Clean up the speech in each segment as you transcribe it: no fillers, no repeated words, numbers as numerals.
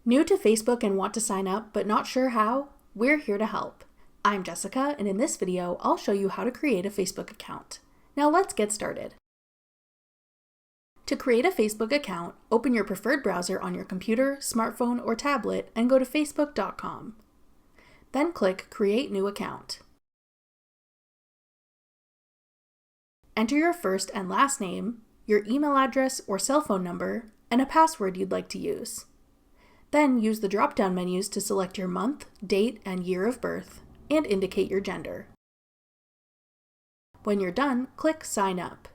New to Facebook and want to sign up but not sure how? We're here to help. I'm Jessica, and in this video, I'll show you how to create a Facebook account. Now let's get started. To create a Facebook account, open your preferred browser on your computer, smartphone, or tablet and go to facebook.com. Then click Create New Account. Enter your first and last name, your email address or cell phone number, and a password you'd like to use. Then use the drop-down menus to select your month, date, and year of birth, and indicate your gender. When you're done, click Sign Up.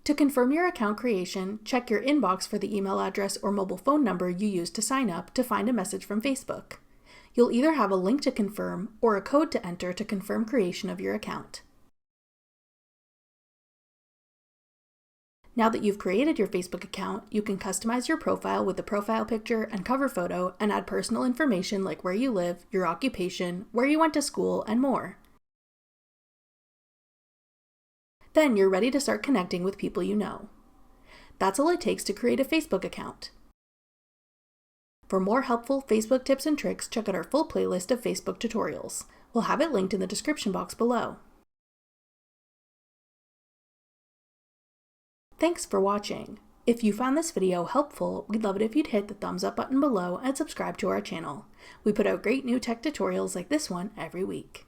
To confirm your account creation, check your inbox for the email address or mobile phone number you used to sign up to find a message from Facebook. You'll either have a link to confirm or a code to enter to confirm creation of your account. Now that you've created your Facebook account, you can customize your profile with the profile picture and cover photo and add personal information like where you live, your occupation, where you went to school, and more. Then you're ready to start connecting with people you know. That's all it takes to create a Facebook account. For more helpful Facebook tips and tricks, check out our full playlist of Facebook tutorials. We'll have it linked in the description box below. Thanks for watching. If you found this video helpful, we'd love it if you'd hit the thumbs up button below and subscribe to our channel. We put out great new tech tutorials like this one every week.